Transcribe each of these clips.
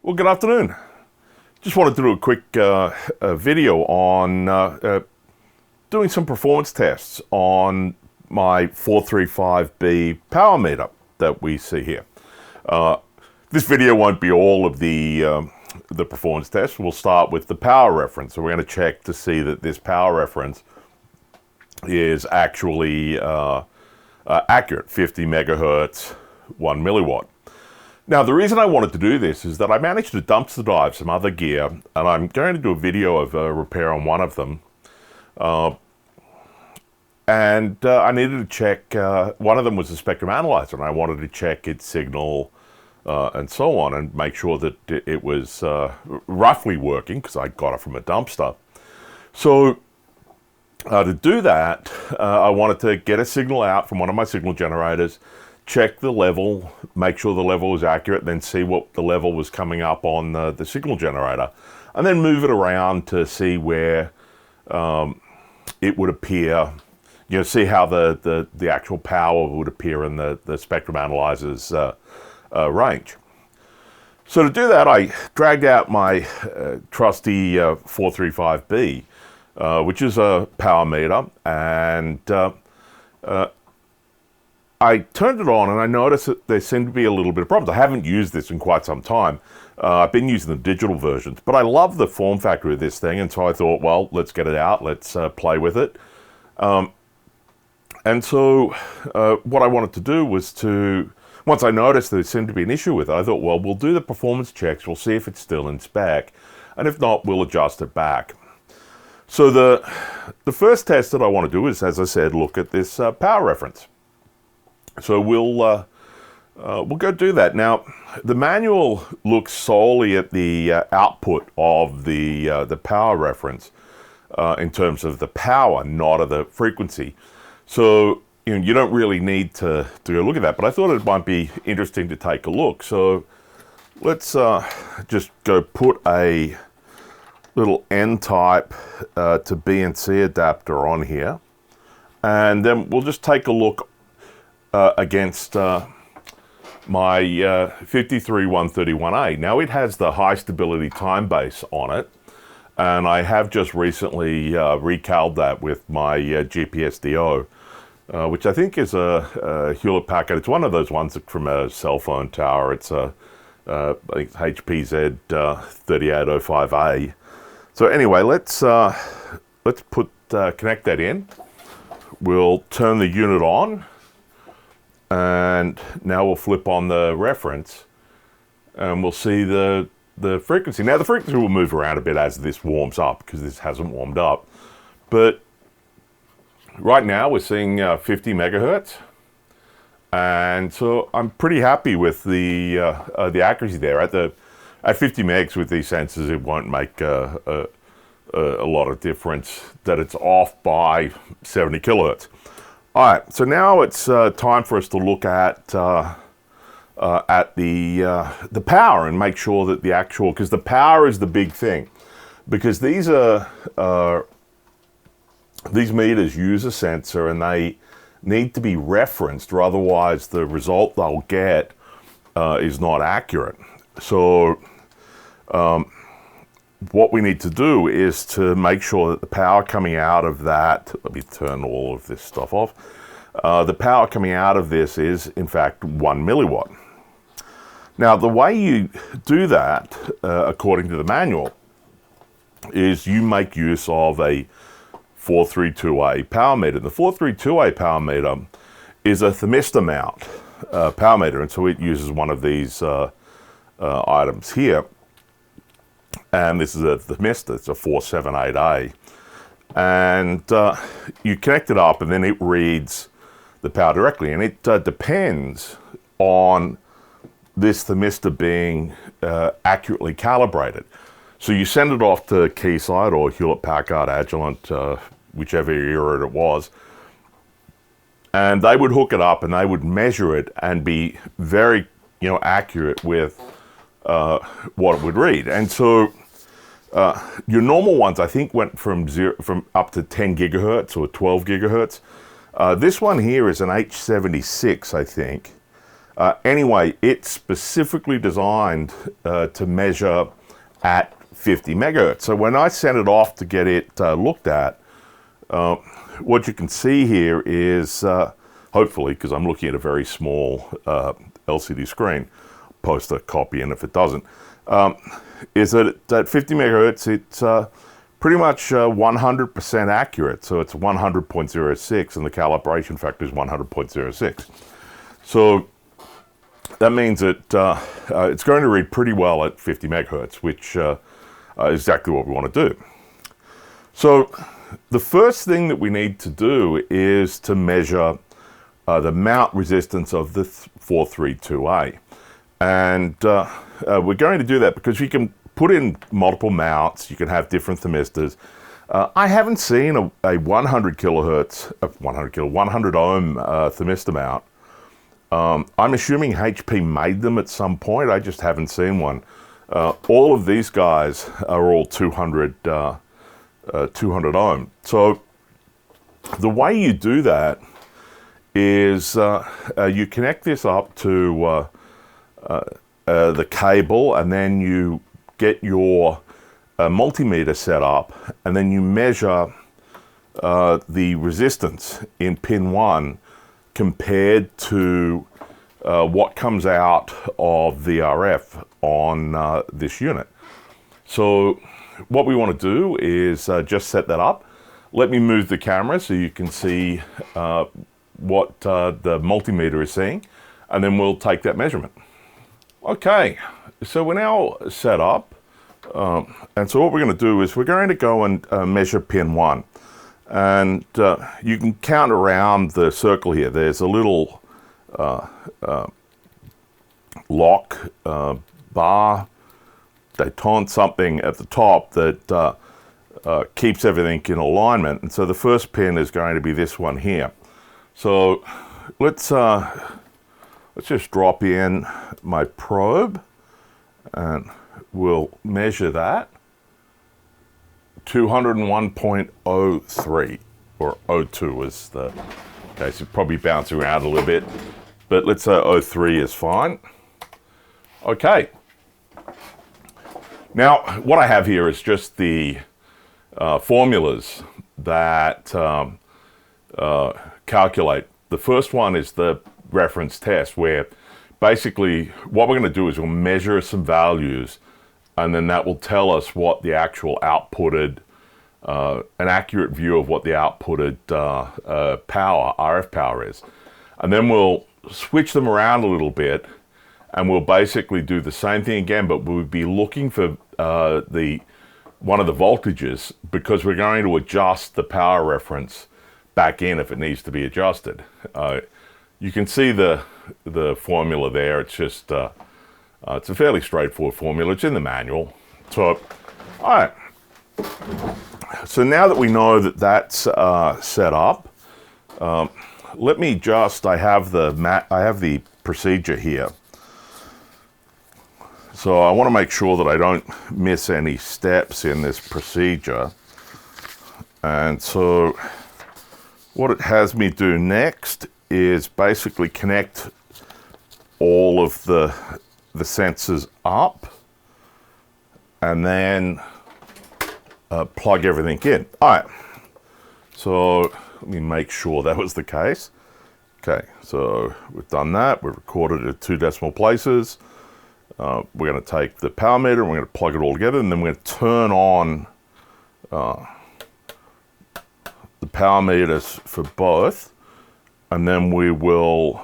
Well, good afternoon. Just wanted to do a quick video on doing some performance tests on my 435B power meter that we see here. This video won't be all of the performance tests. We'll start with the power reference. So we're going to check to see that this power reference is actually accurate, 50 megahertz, 1 milliwatt. Now, the reason I wanted to do this is that I managed to dumpster dive some other gear, and I'm going to do a video of a repair on one of them. I needed to check, one of them was a spectrum analyzer, and I wanted to check its signal and so on, and make sure that it was roughly working, because I got it from a dumpster. So to do that, I wanted to get a signal out from one of my signal generators, check the level, make sure the level was accurate, then see what the level was coming up on the signal generator, and then move it around to see where it would appear, see how the actual power would appear in the spectrum analyzer's range. So to do that, I dragged out my trusty 435B, which is a power meter, and I turned it on and I noticed that there seemed to be a little bit of problems. I haven't used this in quite some time. I've been using the digital versions, but I love the form factor of this thing, and so I thought, well, let's get it out, let's play with it. And so what I wanted to do was once I noticed there seemed to be an issue with it, I thought, well, we'll do the performance checks, we'll see if it's still in spec, and if not, we'll adjust it back. So the first test that I want to do is, as I said, look at this power reference. So we'll go do that. Now, the manual looks solely at the output of the power reference in terms of the power, not of the frequency. So you don't really need to go look at that, but I thought it might be interesting to take a look. So let's just go put a little N-type to BNC adapter on here, and then we'll just take a look against my 53131A. Now, it has the high stability time base on it, and I have just recently recaled that with my GPSDO, which I think is a Hewlett-Packard. It's one of those ones from a cell phone tower. It's I think it's HPZ 3805A. So anyway, let's connect that in. We'll turn the unit on. And now we'll flip on the reference and we'll see the frequency. Now the frequency will move around a bit as this warms up, because this hasn't warmed up. But right now we're seeing 50 megahertz. And so I'm pretty happy with the accuracy there. At 50 megs with these sensors, it won't make a lot of difference that it's off by 70 kilohertz. All right, so now it's time for us to look at the power and make sure that the actual, because the power is the big thing, because these meters use a sensor and they need to be referenced, or otherwise the result they'll get is not accurate. So what we need to do is to make sure that the power coming out of that, let me turn all of this stuff off, the power coming out of this is in fact 1 milliwatt. Now the way you do that, according to the manual, is you make use of a 432A power meter. The 432A power meter is a thermistor mount power meter, and so it uses one of these items here. And this is a thermistor, it's a 478A. And you connect it up and then it reads the power directly. And it depends on this thermistor being accurately calibrated. So you send it off to Keysight or Hewlett-Packard, Agilent, whichever era it was. And they would hook it up and they would measure it and be very accurate with what it would read. And so your normal ones, I think, went from up to 10 gigahertz or 12 gigahertz. This one here is an H76, I think, Anyway, it's specifically designed to measure at 50 megahertz. So when I sent it off to get it looked at, what you can see here is, hopefully, because I'm looking at a very small LCD screen, post a copy in if it doesn't, is that at 50 megahertz, it's pretty much 100% accurate. So it's 100.06 and the calibration factor is 100.06. So that means that it's going to read pretty well at 50 megahertz, which is exactly what we want to do. So the first thing that we need to do is to measure the mount resistance of the 432A. And we're going to do that because you can put in multiple mounts, you can have different themistors. I haven't seen a 100 ohm thermistor mount. I'm assuming HP made them at some point. I just haven't seen one. All of these guys are all 200 ohm. So the way you do that is you connect this up to the cable, and then you get your multimeter set up, and then you measure the resistance in pin 1 compared to what comes out of the RF on this unit. So what we want to do is just set that up. Let me move the camera so you can see what the multimeter is seeing, and then we'll take that measurement. Okay, so we're now set up, and so what we're going to do is we're going to go and measure pin 1. And you can count around the circle here. There's a little lock bar, detente, something at the top that keeps everything in alignment. And so the first pin is going to be this one here. So let's just drop in my probe, and we'll measure that. 201.03, or 02 is the case. It probably bounce around a little bit, but let's say 03 is fine. Okay. Now, what I have here is just the formulas that calculate. The first one is the reference test, where basically what we're going to do is we'll measure some values, and then that will tell us what the actual outputted, an accurate view of what the outputted power, RF power is. And then we'll switch them around a little bit, and we'll basically do the same thing again, but we'll be looking for one of the voltages, because we're going to adjust the power reference back in if it needs to be adjusted. You can see the formula there. It's just it's a fairly straightforward formula. It's in the manual. So, all right. So now that we know that that's set up, let me just, I have the procedure here. So I want to make sure that I don't miss any steps in this procedure. And so what it has me do next is basically connect all of the sensors up, and then plug everything in. All right, so let me make sure that was the case. Okay, so we've done that. We've recorded it at 2 decimal places. We're going to take the power meter and we're going to plug it all together, and then we're going to turn on the power meters for both, and then we will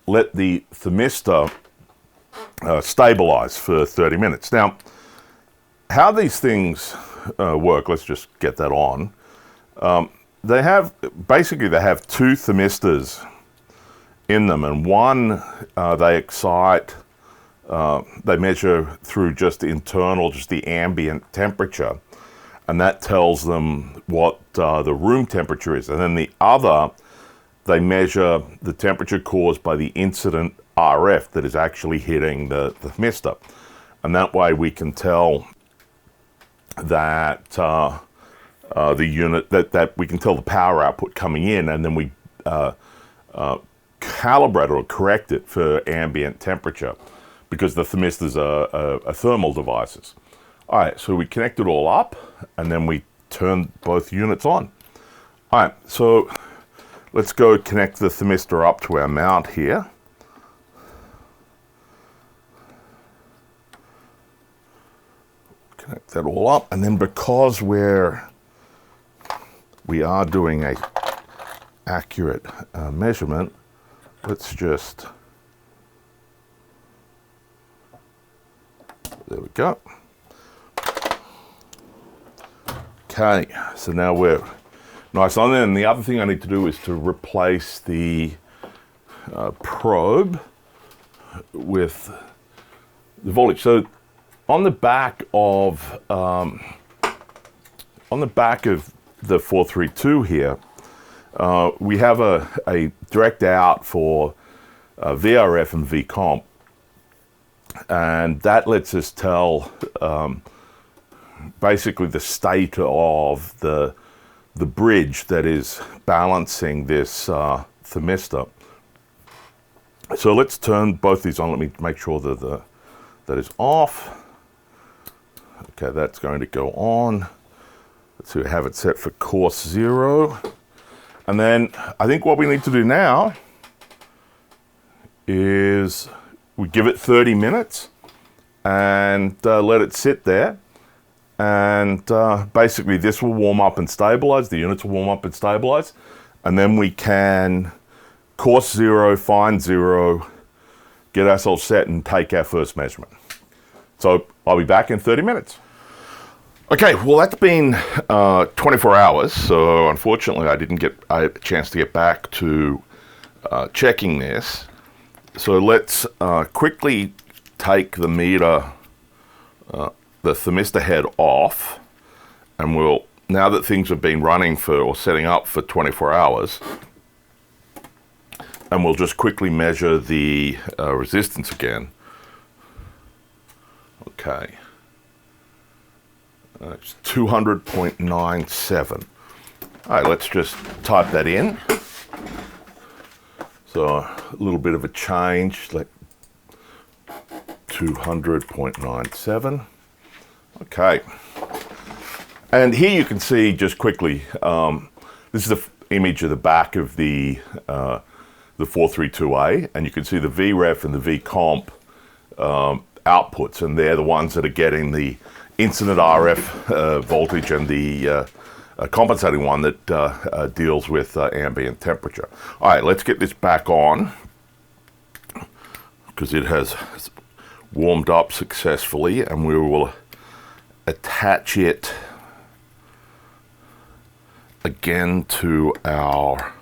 let the thermistor stabilize for 30 minutes. Now, how these things work, let's just get that on. They have 2 thermistors in them, and one they excite, they measure through just the ambient temperature, and that tells them what the room temperature is. And then the other, they measure the temperature caused by the incident RF that is actually hitting the thermistor. And that way we can tell that the unit, that we can tell the power output coming in, and then we calibrate or correct it for ambient temperature, because the thermistors are thermal devices. All right, so we connect it all up, and then we turn both units on. All right, so let's go connect the thermistor up to our mount here. Connect that all up, and then because we are doing a accurate measurement, let's just, there we go. Okay, so now we're nice on there. And the other thing I need to do is to replace the probe with the voltage. So on the back of the 432 here, we have a direct out for VRF and VComp, and that lets us tell basically the state of the bridge that is balancing this thermistor. So let's turn both these on. Let me make sure that that is off. Okay, that's going to go on. Let's have it set for course 0. And then I think what we need to do now is we give it 30 minutes and let it sit there. And basically this will warm up and stabilize. The units will warm up and stabilize. And then we can course 0, find 0, get ourselves set and take our first measurement. So I'll be back in 30 minutes. Okay, well that's been 24 hours, so unfortunately I didn't get a chance to get back to checking this. So let's quickly take the meter, the thermistor head off, and we'll, now that things have been running for, or setting up for 24 hours, and we'll just quickly measure the resistance again. Okay. It's 200.97. All right, let's just type that in. So a little bit of a change, like 200.97. Okay. And here you can see just quickly, this is the image of the back of the 432A, and you can see the VREF and the VComp outputs, and they're the ones that are getting the incident RF voltage and the compensating one that deals with ambient temperature. All right, let's get this back on because it has warmed up successfully, and we will attach it again to our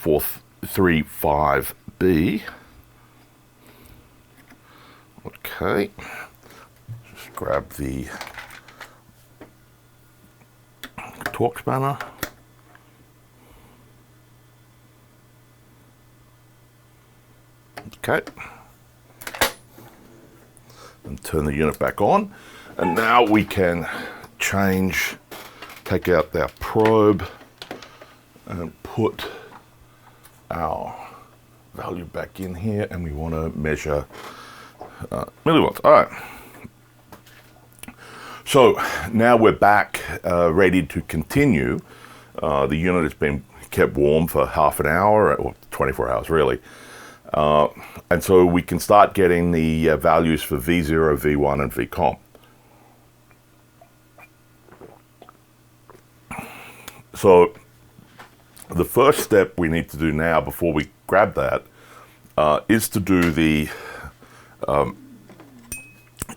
435B. Okay, just grab the torque spanner. Okay, and turn the unit back on. And now we can take out our probe and put our value back in here, and we want to measure milliwatts. All right. So now we're back, ready to continue. The unit has been kept warm for half an hour, or 24 hours really. And so we can start getting the values for V0, V1, and VComp. So the first step we need to do now before we grab that is to do the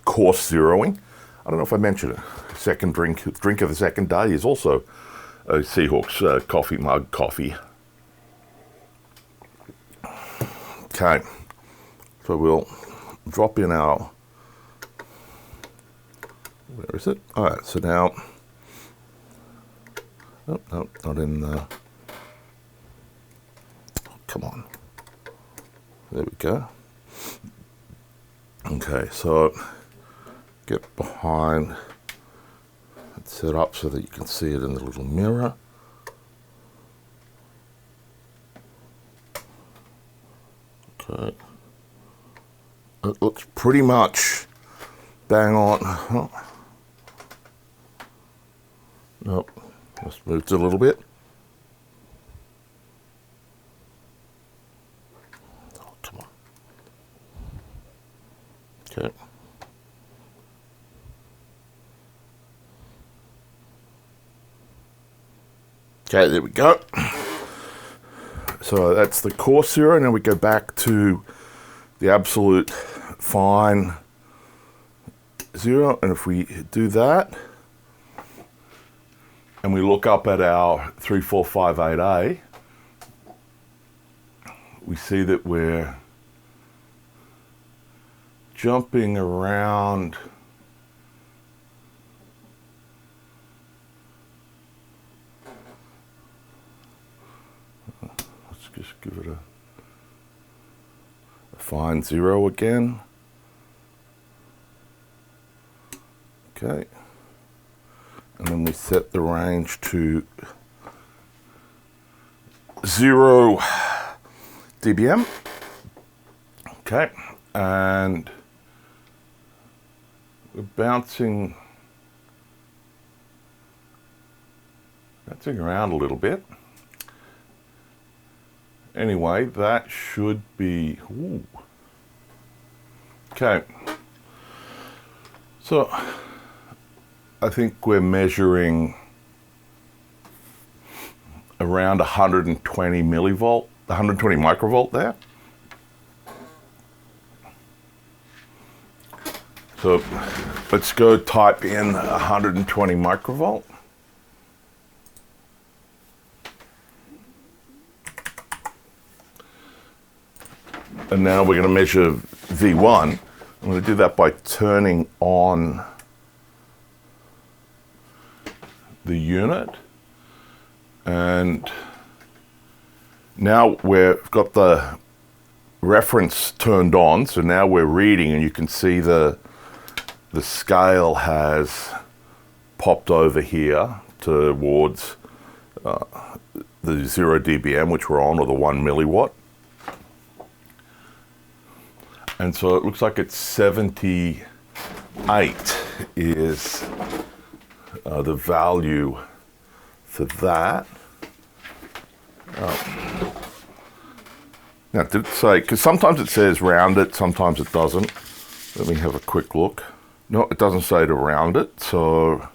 course zeroing. I don't know if I mentioned it. Second drink of the second day is also a Seahawks coffee mug coffee. Okay, so we'll drop in our, where is it? All right, so now, oh, no, not in the, come on. There we go. Okay, so get behind, it's set up so that you can see it in the little mirror. Okay. It looks pretty much bang on. Oh. Nope. Just moved it a little bit. Oh, come on. Okay. Okay, there we go. So that's the coarse zero. Now we go back to the absolute fine zero. And if we do that, and we look up at our 3458A, we see that we're jumping around just give it a fine zero again. Okay. And then we set the range to 0 dBm. Okay. And we're bouncing around a little bit. Anyway, that should be, ooh. Okay. So I think we're measuring around 120 millivolt, 120 microvolt there. So let's go type in 120 microvolt. And now we're going to measure V1. I'm going to do that by turning on the unit. And now we've got the reference turned on. So now we're reading, and you can see the scale has popped over here towards the 0 dBm, which we're on, or the 1 milliwatt. And so it looks like it's 78 is the value for that. Now, did it say, because sometimes it says round it, sometimes it doesn't. Let me have a quick look. No, it doesn't say to round it, so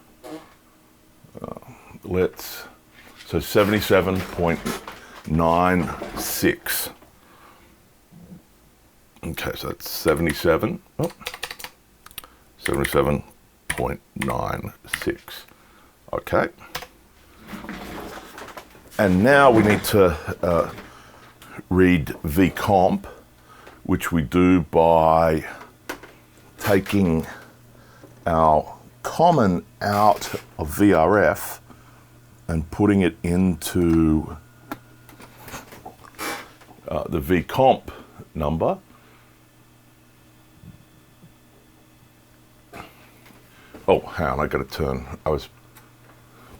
so 77.96. Okay, so that's 77.96. Okay. And now we need to read VComp, which we do by taking our common out of VRF and putting it into the VComp number. Oh, hang on, I got to turn. I was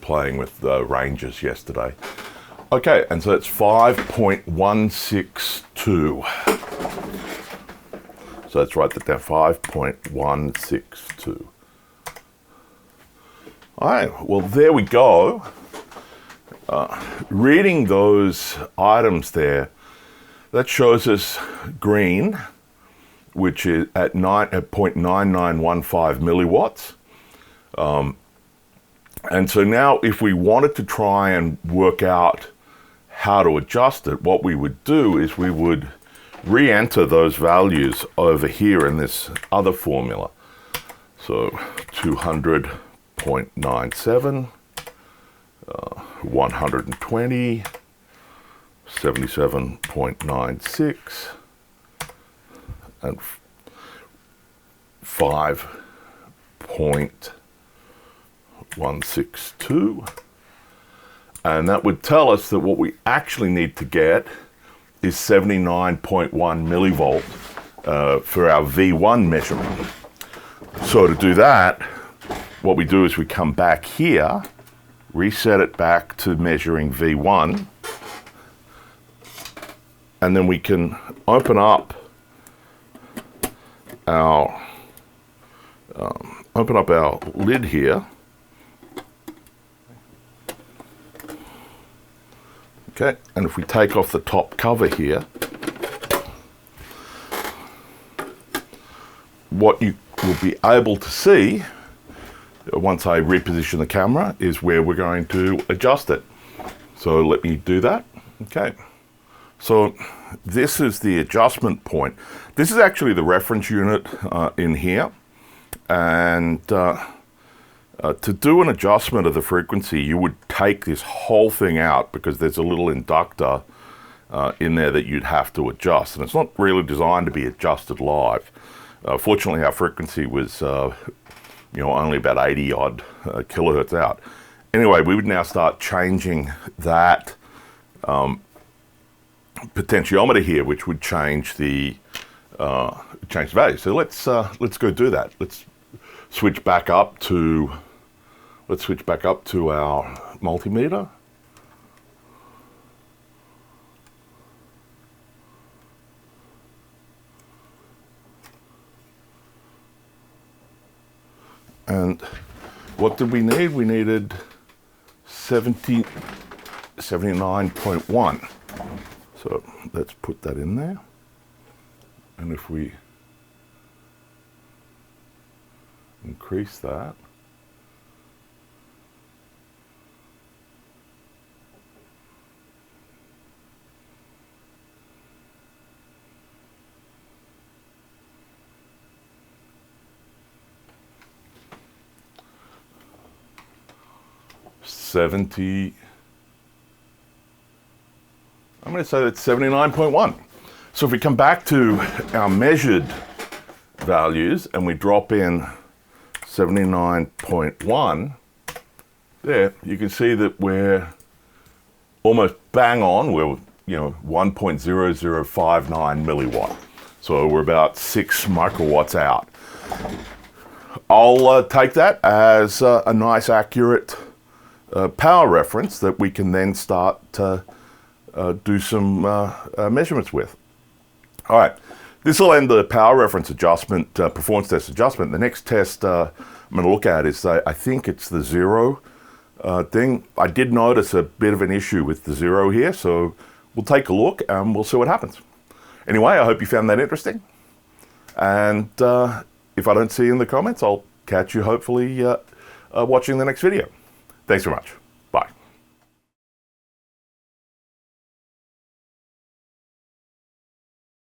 playing with the ranges yesterday. Okay, and so it's 5.162. So let's write that down, 5.162. All right, well, there we go. Reading those items there, that shows us green, which is at 0.9915 milliwatts. And so now if we wanted to try and work out how to adjust it, what we would do is we would re-enter those values over here in this other formula. So 200.97, 120, 77.96, and 5.162. And that would tell us that what we actually need to get is 79.1 millivolt for our V1 measurement. So to do that, what we do is we come back here, reset it back to measuring V1, and then we can open up our lid here. Okay, and if we take off the top cover here, what you will be able to see once I reposition the camera is where we're going to adjust it. So let me do that. Okay, so this is the adjustment point. This is actually the reference unit in here, and to do an adjustment of the frequency, you would take this whole thing out because there's a little inductor in there that you'd have to adjust, and it's not really designed to be adjusted live. Fortunately, our frequency was only about 80 odd kilohertz out. Anyway, we would now start changing that potentiometer here, which would change the value. So let's go do that. Let's switch back up to our multimeter. And what did we need? We needed 79.1. So let's put that in there. And if we increase that, I'm going to say that's 79.1. So if we come back to our measured values and we drop in 79.1, there you can see that we're almost bang on. We're 1.0059 milliwatt. So we're about 6 microwatts out. I'll take that as a nice accurate power reference that we can then start to do some measurements with. All right, this will end the power reference adjustment, performance test adjustment. The next test I'm going to look at is, I think it's the zero thing. I did notice a bit of an issue with the zero here, so we'll take a look and we'll see what happens. Anyway, I hope you found that interesting. And if I don't see you in the comments, I'll catch you hopefully watching the next video. Thanks very much.